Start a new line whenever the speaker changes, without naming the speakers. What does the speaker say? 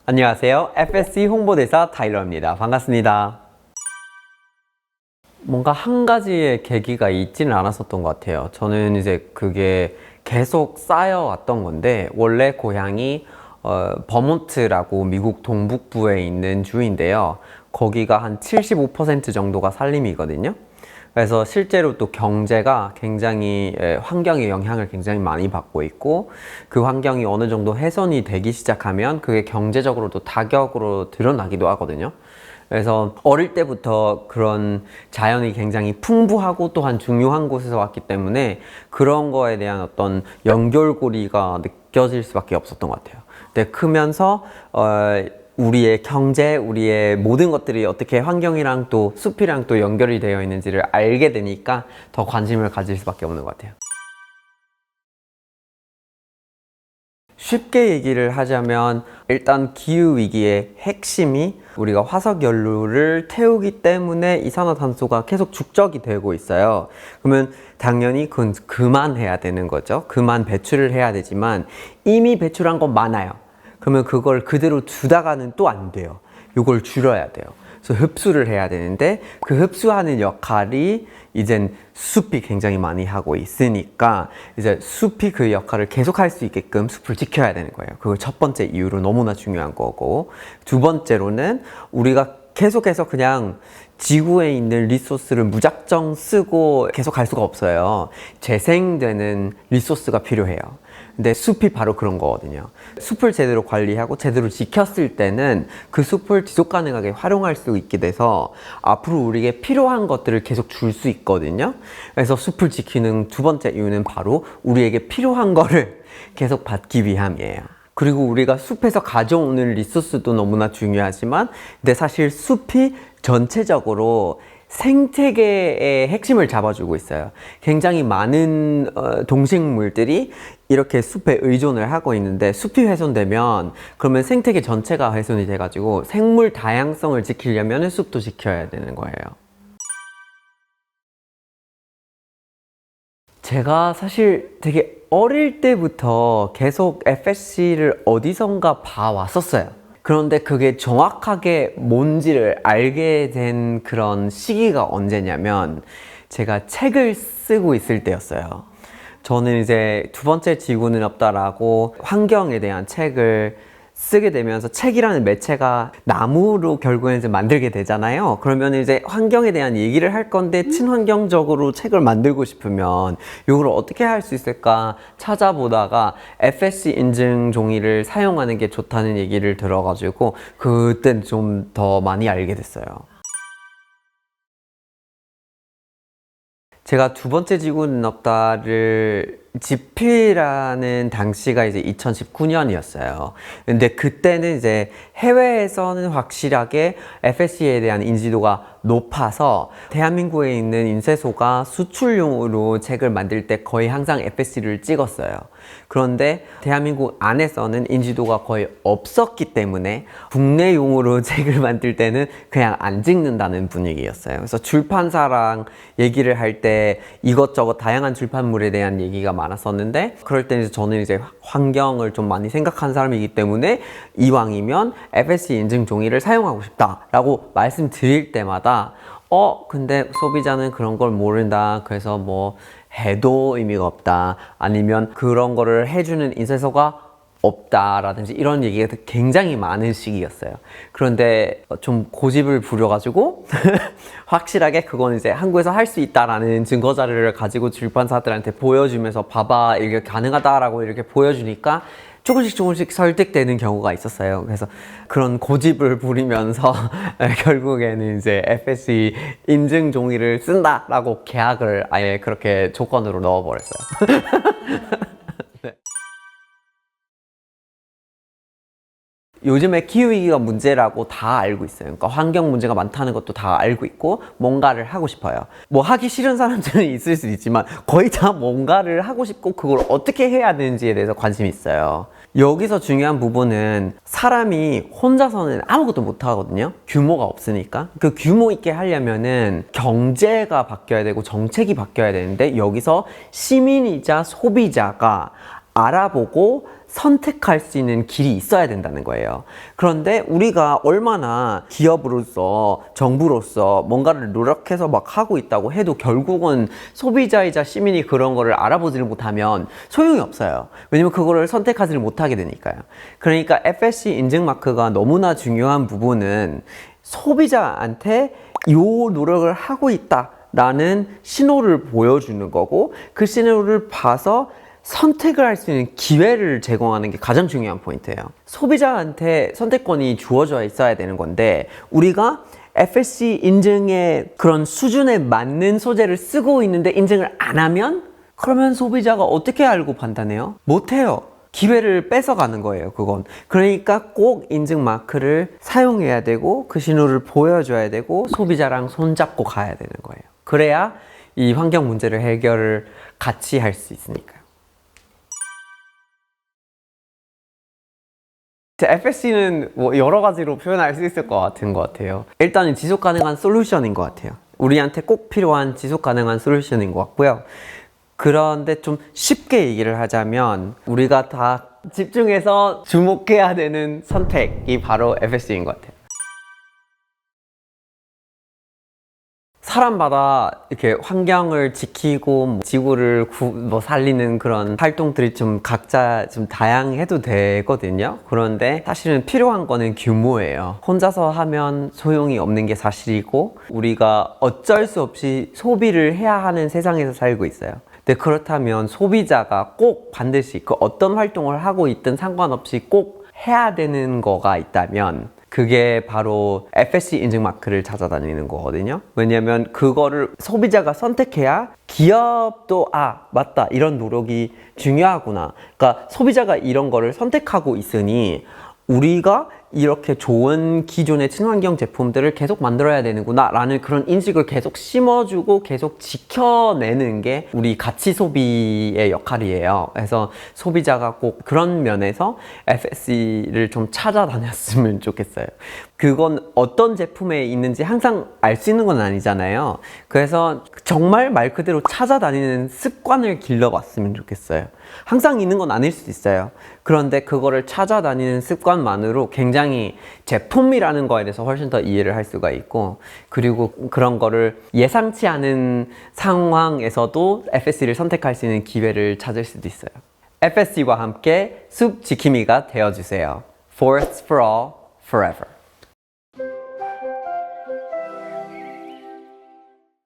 안녕하세요. FSC 홍보대사 타일러입니다. 반갑습니다. 뭔가 한 가지의 계기가 있지는 않았었던 것 같아요. 저는 이제 그게 계속 쌓여왔던 건데, 원래 고향이 버몬트라고 미국 동북부에 있는 주인데요. 거기가 한 75% 정도가 산림이거든요. 그래서 실제로 또 경제가 굉장히 환경의 영향을 굉장히 많이 받고 있고, 그 환경이 어느 정도 훼손이 되기 시작하면 그게 경제적으로도 타격으로 드러나기도 하거든요. 그래서 어릴 때부터 그런 자연이 굉장히 풍부하고 또한 중요한 곳에서 왔기 때문에 그런 거에 대한 어떤 연결고리가 느껴질 수밖에 없었던 것 같아요. 근데 크면서 우리의 경제, 우리의 모든 것들이 어떻게 환경이랑 또 숲이랑 또 연결이 되어 있는지를 알게 되니까 더 관심을 가질 수밖에 없는 것 같아요. 쉽게 얘기를 하자면 일단 기후위기의 핵심이 우리가 화석연료를 태우기 때문에 이산화탄소가 계속 축적이 되고 있어요. 그러면 당연히 그건 그만해야 되는 거죠. 그만 배출을 해야 되지만 이미 배출한 건 많아요. 그러면 그걸 그대로 두다가는 또 안 돼요. 이걸 줄여야 돼요. 그래서 흡수를 해야 되는데 그 흡수하는 역할이 이젠 숲이 굉장히 많이 하고 있으니까 이제 숲이 그 역할을 계속 할 수 있게끔 숲을 지켜야 되는 거예요. 그걸 첫 번째 이유로 너무나 중요한 거고, 두 번째로는 우리가 계속해서 그냥 지구에 있는 리소스를 무작정 쓰고 계속 갈 수가 없어요. 재생되는 리소스가 필요해요. 근데 숲이 바로 그런 거거든요. 숲을 제대로 관리하고 제대로 지켰을 때는 그 숲을 지속 가능하게 활용할 수 있게 돼서 앞으로 우리에게 필요한 것들을 계속 줄 수 있거든요. 그래서 숲을 지키는 두 번째 이유는 바로 우리에게 필요한 거를 계속 받기 위함이에요. 그리고 우리가 숲에서 가져오는 리소스도 너무나 중요하지만, 근데 사실 숲이 전체적으로 생태계의 핵심을 잡아주고 있어요. 굉장히 많은 동식물들이 이렇게 숲에 의존을 하고 있는데, 숲이 훼손되면 그러면 생태계 전체가 훼손이 돼가지고 생물 다양성을 지키려면 숲도 지켜야 되는 거예요. 제가 사실 되게 어릴 때부터 계속 FSC를 어디선가 봐왔었어요. 그런데 그게 정확하게 뭔지를 알게 된 그런 시기가 언제냐면, 제가 책을 쓰고 있을 때였어요. 저는 이제 두 번째 지구는 없다라고 환경에 대한 책을 쓰게 되면서, 책이라는 매체가 나무로 결국에는 이제 만들게 되잖아요. 그러면 이제 환경에 대한 얘기를 할 건데 친환경적으로 책을 만들고 싶으면 이걸 어떻게 할 수 있을까 찾아보다가 FSC 인증 종이를 사용하는 게 좋다는 얘기를 들어가지고 그때 좀 더 많이 알게 됐어요. 제가 두 번째 지구는 없다를 집필하는 당시가 이제 2019년이었어요. 근데 그때는 이제 해외에서는 확실하게 FSC에 대한 인지도가 높아서 대한민국에 있는 인쇄소가 수출용으로 책을 만들 때 거의 항상 FSC를 찍었어요. 그런데 대한민국 안에서는 인지도가 거의 없었기 때문에 국내용으로 책을 만들 때는 그냥 안 찍는다는 분위기였어요. 그래서 출판사랑 얘기를 할 때 이것저것 다양한 출판물에 대한 얘기가 많았었는데, 그럴 때 이제 저는 이제 환경을 좀 많이 생각하는 사람이기 때문에 이왕이면 FSC 인증 종이를 사용하고 싶다라고 말씀드릴 때마다 근데 소비자는 그런 걸 모른다. 그래서 뭐 해도 의미가 없다. 아니면 그런 거를 해주는 인쇄소가 없다라든지 이런 얘기가 굉장히 많은 시기였어요. 그런데 좀 고집을 부려가지고 확실하게 그건 이제 한국에서 할 수 있다라는 증거 자료를 가지고 출판사들한테 보여주면서 봐봐, 이게 가능하다라고 이렇게 보여주니까 조금씩 설득되는 경우가 있었어요. 그래서 그런 고집을 부리면서 결국에는 이제 FSC 인증 종이를 쓴다라고 계약을 아예 그렇게 조건으로 넣어버렸어요. 네. 요즘에 기후위기가 문제라고 다 알고 있어요. 그러니까 환경 문제가 많다는 것도 다 알고 있고 뭔가를 하고 싶어요. 뭐 하기 싫은 사람들은 있을 수 있지만 거의 다 뭔가를 하고 싶고 그걸 어떻게 해야 되는지에 대해서 관심이 있어요. 여기서 중요한 부분은 사람이 혼자서는 아무것도 못 하거든요. 규모가 없으니까. 그 규모 있게 하려면은 경제가 바뀌어야 되고 정책이 바뀌어야 되는데, 여기서 시민이자 소비자가 알아보고 선택할 수 있는 길이 있어야 된다는 거예요. 그런데 우리가 얼마나 기업으로서 정부로서 뭔가를 노력해서 막 하고 있다고 해도 결국은 소비자이자 시민이 그런 거를 알아보지를 못하면 소용이 없어요. 왜냐면 그거를 선택하지를 못하게 되니까요. 그러니까 FSC 인증 마크가 너무나 중요한 부분은 소비자한테 요 노력을 하고 있다 라는 신호를 보여주는 거고, 그 신호를 봐서 선택을 할 수 있는 기회를 제공하는 게 가장 중요한 포인트예요. 소비자한테 선택권이 주어져 있어야 되는 건데, 우리가 FSC 인증의 그런 수준에 맞는 소재를 쓰고 있는데 인증을 안 하면, 그러면 소비자가 어떻게 알고 판단해요? 못해요. 기회를 뺏어가는 거예요, 그건. 그러니까 꼭 인증 마크를 사용해야 되고, 그 신호를 보여줘야 되고, 소비자랑 손잡고 가야 되는 거예요. 그래야 이 환경 문제를 해결을 같이 할 수 있으니까요. FSC는 뭐 여러 가지로 표현할 수 있을 것 같아요. 일단은 지속 가능한 솔루션인 것 같아요. 우리한테 꼭 필요한 지속 가능한 솔루션인 것 같고요. 그런데 좀 쉽게 얘기를 하자면, 우리가 다 집중해서 주목해야 되는 선택이 바로 FSC인 것 같아요. 사람마다 이렇게 환경을 지키고 지구를 살리는 그런 활동들이 좀 각자 좀 다양해도 되거든요. 그런데 사실은 필요한 거는 규모예요. 혼자서 하면 소용이 없는 게 사실이고, 우리가 어쩔 수 없이 소비를 해야 하는 세상에서 살고 있어요. 근데 그렇다면 소비자가 꼭 반드시 그 어떤 활동을 하고 있든 상관없이 꼭 해야 되는 거가 있다면, 그게 바로 FSC 인증 마크를 찾아다니는 거거든요. 왜냐면 그거를 소비자가 선택해야 기업도 맞다, 이런 노력이 중요하구나. 그러니까 소비자가 이런 거를 선택하고 있으니 우리가 이렇게 좋은 기존의 친환경 제품들을 계속 만들어야 되는구나 라는 그런 인식을 계속 심어주고 계속 지켜내는 게 우리 가치 소비의 역할이에요. 그래서 소비자가 꼭 그런 면에서 FSC를 좀 찾아다녔으면 좋겠어요. 그건 어떤 제품에 있는지 항상 알 수 있는 건 아니잖아요. 그래서 정말 말 그대로 찾아다니는 습관을 길러봤으면 좋겠어요. 항상 있는 건 아닐 수도 있어요. 그런데 그거를 찾아다니는 습관만으로 굉장히 제품이라는 거에 대해서 훨씬 더 이해를 할 수가 있고, 그리고 그런 거를 예상치 않은 상황에서도 FSC를 선택할 수 있는 기회를 찾을 수도 있어요. FSC와 함께 숲 지킴이가 되어주세요. Forests for all, forever.